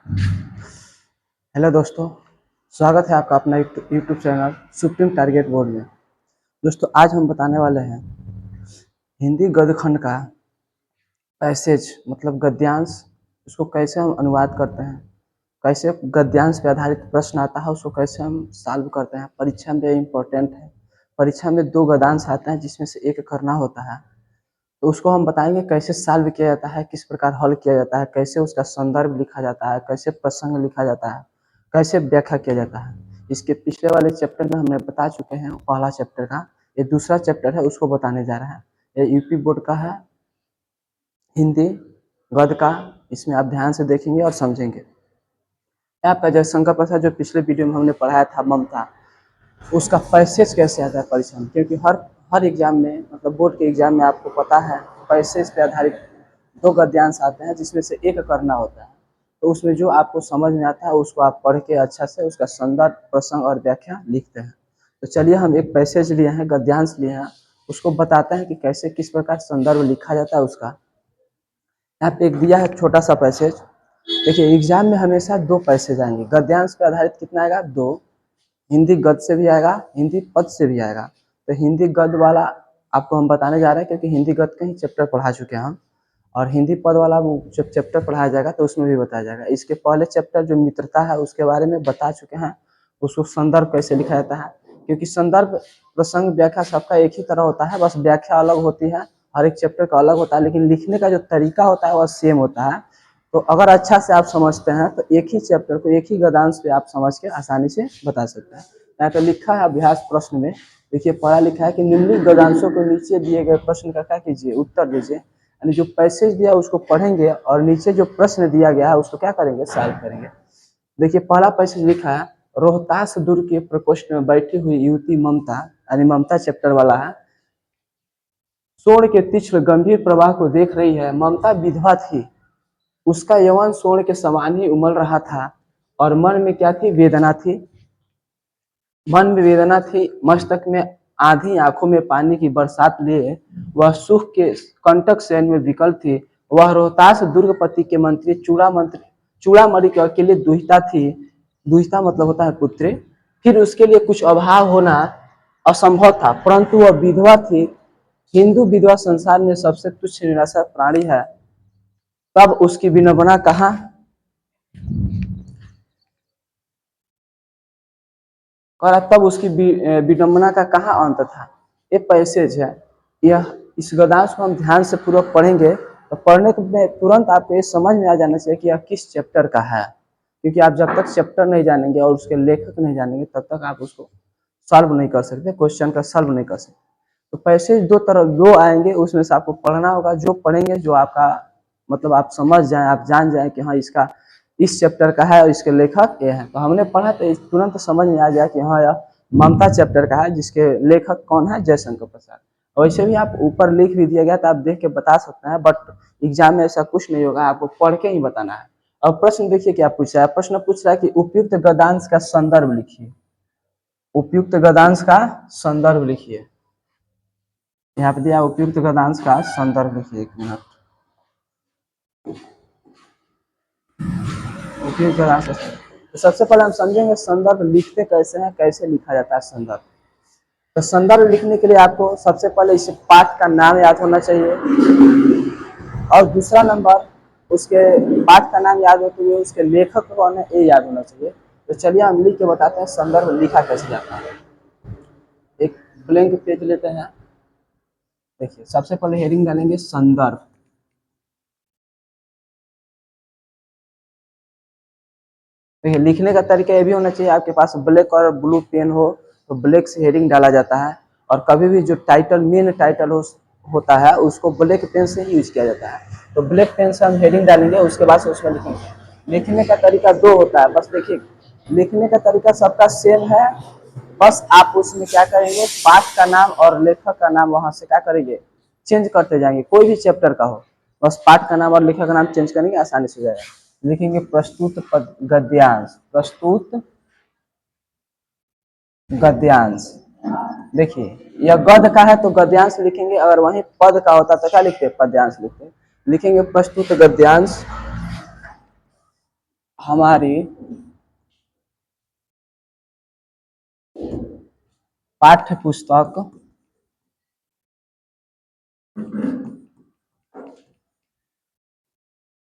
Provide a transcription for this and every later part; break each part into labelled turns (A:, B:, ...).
A: Hello दोस्तों, स्वागत है आपका अपना YouTube channel supreme target board में। दोस्तों आज हम बताने वाले हैं हिंदी गद्यखंड का पैसेज मतलब गद्यांश, उसको कैसे हम अनुवाद करते हैं, कैसे गद्यांश पे आधारित प्रश्न आता है उसको कैसे हम सॉल्व करते हैं। परीक्षा में इम्पोर्टेंट है। परीक्षा में 2 गद्यांश आते हैं जिसमें से एक करना होता है, तो उसको हम बताएंगे कैसे सॉल्व किया जाता है, किस प्रकार हल किया जाता है, कैसे उसका संदर्भ लिखा जाता है, कैसे प्रसंग लिखा जाता है, कैसे व्याख्या किया जाता है। इसके पिछले वाले चैप्टर में हमने बता चुके हैं पहला चैप्टर का। ये दूसरा चैप्टर है, उसको बताने जा रहे हैं। ये यूपी बोर्ड का है, हिंदी गद्य का। इसमें आप ध्यान से देखेंगे और समझेंगे। आपका जयशंकर प्रसाद जो पिछले वीडियो में हमने पढ़ाया था ममता, उसका पैसेज कैसे आता है परीक्षा में, क्योंकि हर एग्जाम में मतलब बोर्ड के एग्जाम में आपको पता है पैसेज पे आधारित 2 गद्यांश आते हैं जिसमें से एक करना होता है। तो उसमें जो आपको समझ में आता है उसको आप पढ़ के अच्छा से उसका संदर्भ प्रसंग और व्याख्या लिखते हैं। तो चलिए हम एक पैसेज लिए हैं, गद्यांश लिए हैं, उसको बताते हैं कि कैसे किस प्रकार संदर्भ लिखा जाता है उसका। यहाँ पे एक दिया है छोटा सा पैसेज। देखिए एग्जाम में हमेशा 2 पैसेज आएंगे। गद्यांश पे आधारित कितना आएगा? 2। हिंदी गद्य से भी आएगा, हिंदी पद से भी आएगा। तो हिंदी गद्य वाला आपको हम बताने जा रहे हैं क्योंकि हिंदी गद्य का ही चैप्टर पढ़ा चुके हैं हम, और हिंदी पद वाला वो जब चैप्टर पढ़ाया जाएगा तो उसमें भी बताया जाएगा। इसके पहले चैप्टर जो मित्रता है उसके बारे में बता चुके हैं, उसको संदर्भ कैसे लिखा जाता है। क्योंकि संदर्भ प्रसंग व्याख्या सबका एक ही तरह होता है, बस व्याख्या अलग होती है, हर एक चैप्टर का अलग होता है, लेकिन लिखने का जो तरीका होता है वह सेम होता है। तो अगर अच्छा से आप समझते हैं तो एक ही चैप्टर को एक ही गद्यांश पे आप समझ के आसानी से बता सकते हैं। यहाँ पे लिखा है अभ्यास प्रश्न में, देखिए पढ़ा लिखा है कि निम्नलिखित गद्यांशों को नीचे दिए गए प्रश्न का क्या कीजिए, उत्तर दीजिए। यानी जो पैसेज दिया उसको पढ़ेंगे और नीचे जो प्रश्न दिया गया है उसको क्या करेंगे, सॉल्व करेंगे। देखिए पहला पैसेज लिखा है, रोहतास दुर्ग के प्रकोष्ठ में बैठी हुई युवती ममता, यानी ममता चैप्टर वाला है, स्वर्ण के तीक्ष्ण गंभीर प्रवाह को देख रही है। ममता विधवा थी, उसका यौवन स्वर्ण के समान ही उमल रहा था और मन में क्या थी, वेदना थी। मन में वेदना थी, मस्तक में आधी, आंखों में पानी की बरसात लिए वह सुख के कंटक शयन में विकल थी। वह रोहतास दुर्गपति के मंत्री चूड़ामणि के अकेले दुहिता थी। दुहिता मतलब होता है पुत्री। फिर उसके लिए कुछ अभाव होना असंभव था, परंतु वह विधवा थी। हिंदू विधवा संसार में सबसे तुच्छ निराशा प्राणी है। तब उसकी विडंबना कहाँ, और तब उसकी विडंबना का कहाँ अंत था। ये पैसेज है। यह इस गद्यांश को हम ध्यान से पूर्वक पढ़ेंगे तो पढ़ने में तुरंत आपको ये समझ में आ जाना चाहिए कि यह किस चैप्टर का है। क्योंकि आप जब तक चैप्टर नहीं जानेंगे और उसके लेखक नहीं जानेंगे तब तक आप उसको सॉल्व नहीं कर सकते, क्वेश्चन का सॉल्व नहीं कर सकते। तो पैसेज दो आएंगे, उसमें से आपको पढ़ना होगा। जो पढ़ेंगे जो आपका मतलब आप समझ जाएं, आप जान जाएं कि हाँ इसका इस चैप्टर का है और इसके लेखक ये हैं। तो हमने पढ़ा तो तुरंत समझ में आ गया कि हाँ यह ममता चैप्टर का है जिसके लेखक कौन है, जयशंकर प्रसाद। वैसे भी आप ऊपर लिख भी दिया गया तो आप देख के बता सकते हैं, बट एग्जाम में ऐसा कुछ नहीं होगा, आपको पढ़ के ही बताना है। अब प्रश्न देखिए क्या पूछ रहा है। प्रश्न पूछ रहा है कि उपयुक्त गद्यांश का संदर्भ लिखिए। उपयुक्त गद्यांश का संदर्भ लिखिए। यहाँ पे दिया उपयुक्त गद्यांश का संदर्भ लिखिए। 1 मिनट। उपयुक्त गद्यांश, तो सबसे पहले हम समझेंगे संदर्भ लिखते कैसे हैं, कैसे लिखा जाता है संदर्भ। तो संदर्भ लिखने के लिए आपको सबसे पहले इस पाठ का नाम याद होना चाहिए, और दूसरा नंबर उसके पाठ का नाम याद होते हुए उसके लेखक कौन है ये याद होना चाहिए। तो चलिए हम लिख के बताते हैं संदर्भ लिखा कैसे जाता है। एक ब्लैंक पेज लेते हैं। देखिए सबसे पहले हेडिंग डालेंगे संदर्भ। देखिए लिखने का तरीका ये भी होना चाहिए, आपके पास ब्लैक और ब्लू पेन हो तो ब्लैक से हेडिंग डाला जाता है, और कभी भी जो टाइटल मेन टाइटल होता है उसको ब्लैक पेन से ही यूज किया जाता है। तो ब्लैक पेन से हम हेडिंग डालेंगे, उसके बाद से उसमें लिखेंगे। लिखने का तरीका 2 होता है, बस देखिए लिखने का तरीका सबका सेम है, बस आप उसमें क्या करेंगे, पाठ का नाम और लेखक का नाम वहां से क्या करेंगे, चेंज करते जाएंगे। कोई भी चैप्टर का हो, बस पाठ का नाम और लेखक का नाम चेंज करेंगे, आसानी से हो जाएगा। लिखेंगे प्रस्तुत गद्यांश, प्रस्तुत गद्यांश। देखिए यह गद्य का है तो गद्यांश लिखेंगे, अगर वहीं पद का होता तो क्या लिखते, पद्यांश लिखते। लिखेंगे प्रस्तुत गद्यांश, हमारी पाठ्य पुस्तक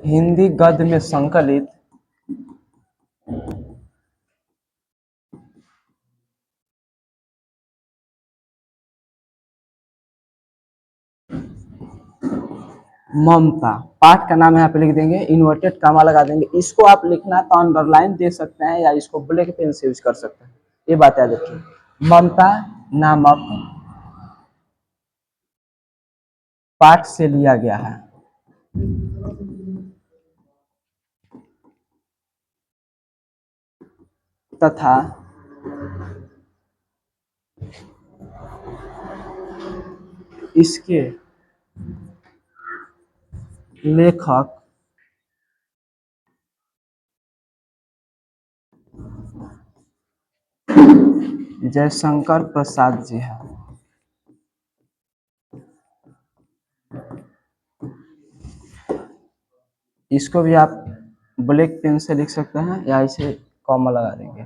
A: हिंदी गद्य में संकलित ममता, पाठ का नाम यहाँ पे लिख देंगे, इन्वर्टेड कामा लगा देंगे। इसको आप लिखना तो अंडरलाइन दे सकते हैं या इसको ब्लैक पेन से यूज कर सकते हैं, ये बात याद रखिए। ममता नामक पाठ से लिया गया है तथा इसके लेखक जयशंकर प्रसाद जी है। इसको भी आप ब्लैक पेन से लिख सकते हैं या इसे कॉमा लगा देंगे।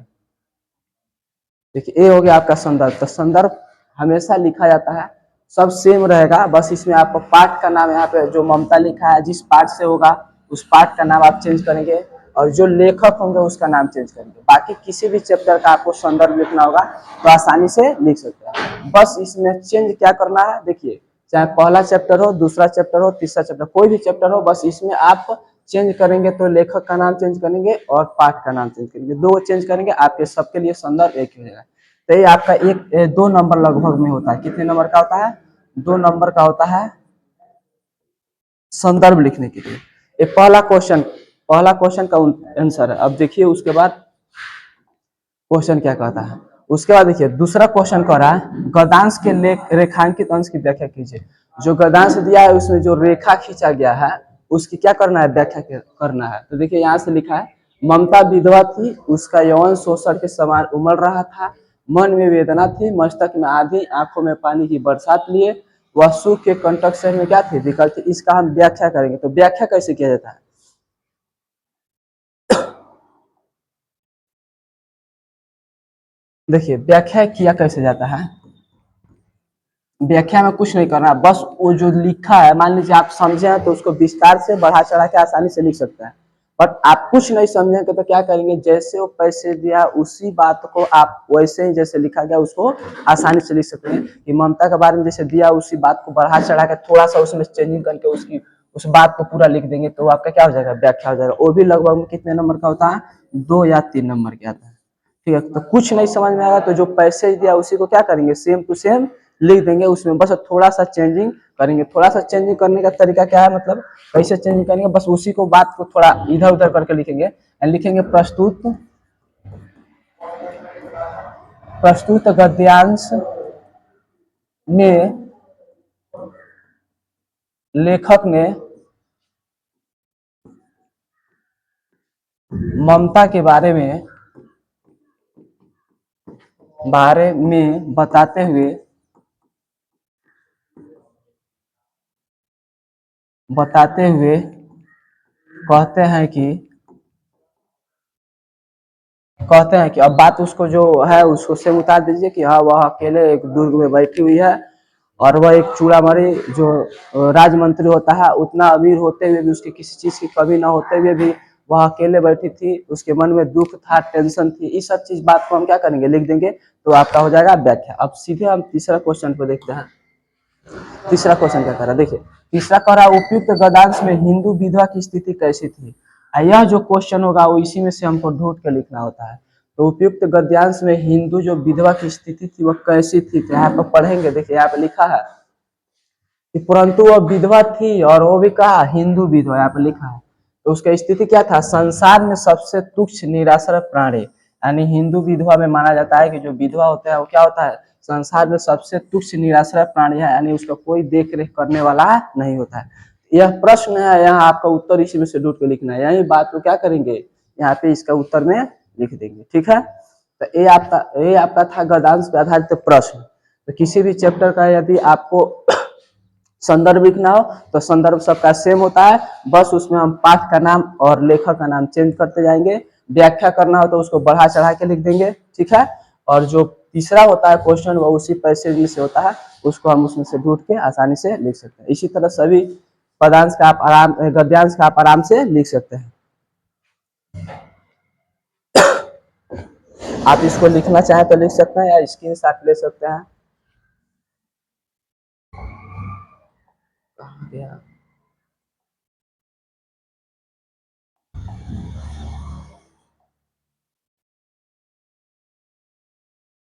A: देखिए ये हो गया आपका संदर्भ। तो संदर्भ हमेशा लिखा जाता है, सब सेम रहेगा, बस इसमें आपको पाठ का नाम यहाँ पे जो ममता लिखा है जिस पाठ से होगा उस पाठ का नाम आप चेंज करेंगे और जो लेखक होंगे उसका नाम चेंज करेंगे। बाकी किसी भी चैप्टर का आपको संदर्भ लिखना होगा तो आसानी से लिख सकते हैं। बस इसमें चेंज क्या करना है, देखिए चाहे पहला चैप्टर हो, दूसरा चैप्टर हो, तीसरा चैप्टर, कोई भी चैप्टर हो, बस इसमें आप चेंज करेंगे तो लेखक का नाम चेंज करेंगे और पाठ का नाम चेंज करेंगे, दो चेंज करेंगे, आपके सबके लिए संदर्भ एक हो जाएगा। तो ये आपका एक 2 नंबर लगभग में होता है। कितने नंबर का होता है? 2 नंबर का होता है संदर्भ लिखने के लिए। ये पहला क्वेश्चन का आंसर है। अब देखिए उसके बाद क्वेश्चन क्या कहता है। उसके बाद देखिए दूसरा क्वेश्चन कह रहा है गद्यांश के रेखांकित अंश की व्याख्या कीजिए। जो गद्यांश दिया है उसमें जो रेखा खींचा गया है उसकी क्या करना है, व्याख्या करना है। तो देखिए यहाँ से लिखा है ममता विधवा थी, उसका यौवन शोषण के समान उमड़ रहा था, मन में वेदना थी, मस्तक में आधी, आंखों में पानी की बरसात लिए, वह सुख के कंटक शहर में क्या थी, विकल थी। इसका हम व्याख्या करेंगे। तो व्याख्या कैसे किया जाता है, देखिए व्याख्या किया कैसे जाता है। व्याख्या में कुछ नहीं करना, बस वो जो लिखा है मान लीजिए आप समझे हैं तो उसको विस्तार से बढ़ा चढ़ा के आसानी से लिख सकते हैं। बट आप कुछ नहीं समझेंगे तो क्या करेंगे, जैसे वो पैसे दिया उसी बात को आप वैसे ही जैसे लिखा गया उसको आसानी से लिख सकते हैं। कि ममता के बारे में जैसे दिया उसी बात को बढ़ा चढ़ा के थोड़ा सा उसमें चेंजिंग करके उसकी उस बात को पूरा लिख देंगे तो आपका क्या हो जाएगा, व्याख्या हो जाएगा। वो भी लगभग कितने नंबर का होता है, 2 या 3 नंबर के आता है। ठीक है, तो कुछ नहीं समझ में आएगा तो जो पैसेज दिया उसी को क्या करेंगे, सेम टू सेम लिख देंगे, उसमें बस थोड़ा सा चेंजिंग करेंगे। थोड़ा सा चेंजिंग करने का तरीका क्या है, मतलब कैसे चेंजिंग करेंगे, बस उसी को बात को थोड़ा इधर उधर करके लिखेंगे। लिखेंगे प्रस्तुत गद्यांश में लेखक ने ममता के बारे में बताते हुए कहते हैं कि अब बात उसको जो है उसको से उतार दीजिए कि हाँ वह अकेले एक दुर्ग में बैठी हुई है और वह एक चूड़ामणि जो राजमंत्री होता है उतना अमीर होते हुए भी उसकी किसी चीज की कमी ना होते हुए भी वह अकेले बैठी थी, उसके मन में दुख था, टेंशन थी, इस सब चीज बात को हम क्या करेंगे, लिख देंगे तो आपका हो जाएगा व्याख्या। अब सीधे हम तीसरा क्वेश्चन को देखते हैं। तीसरा क्वेश्चन क्या कर रहा है, देखिए तीसरा कह रहा है उपयुक्त गद्यांश में हिंदू विधवा की स्थिति कैसी थी। यह जो क्वेश्चन होगा वो इसी में से हमको ढूंढ के लिखना होता है। तो उपयुक्त गद्यांश में हिंदू जो विधवा की स्थिति थी वह कैसी थी, तो यहाँ पर पढ़ेंगे। देखिए यहाँ पे लिखा है कि परंतु वह विधवा थी और वो भी कहा हिंदू विधवा, यहाँ पे लिखा है। तो उसका स्थिति क्या था, संसार में सबसे तुच्छ निराश्रय प्राणी, यानी हिंदू विधवा में माना जाता है कि जो विधवा होता है वो क्या होता है, संसार में सबसे तुच्छ निराश्रय प्राणी है, यानी उसका कोई देख रेख करने वाला नहीं होता है। यह प्रश्न है, यहाँ आपका उत्तर इसी में से ढूंढ के लिखना है। यही बात को क्या करेंगे, यहाँ पे इसका उत्तर में लिख देंगे। ठीक है, तो ये आपका था गद्यांश पे आधारित प्रश्न। तो किसी भी चैप्टर का यदि आपको संदर्भ लिखना हो तो संदर्भ सबका सेम होता है, बस उसमें हम पाठ का नाम और लेखक का नाम चेंज करते जाएंगे। व्याख्या करना हो तो उसको बढ़ा चढ़ा के लिख देंगे, ठीक है। और जो तीसरा होता है क्वेश्चन वो उसी पैसेज में से होता है, उसको हम उसमें से ढूंढ के आसानी से लिख सकते हैं। इसी तरह सभी पदांश का आप गद्यांश का आप आराम से लिख सकते हैं। आप इसको लिखना चाहें तो लिख सकते हैं या स्क्रीन शॉट ले सकते हैं।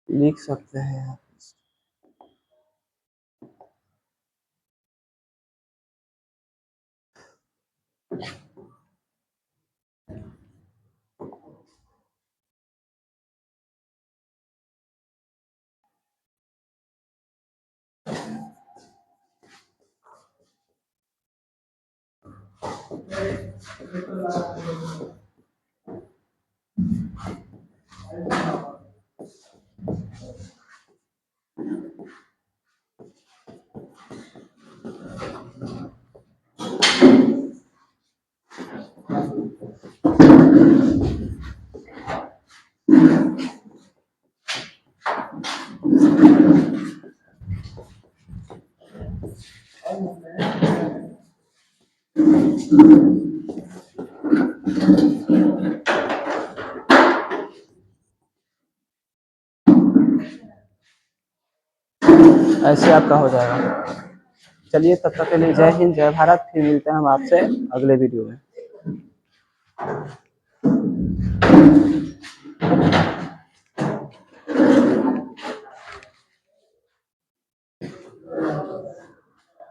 A: लिख सकते हैं। ऐसे आपका हो जाएगा। चलिए तब तक के लिए जय हिंद जय भारत, फिर मिलते हैं हम आपसे अगले वीडियो में।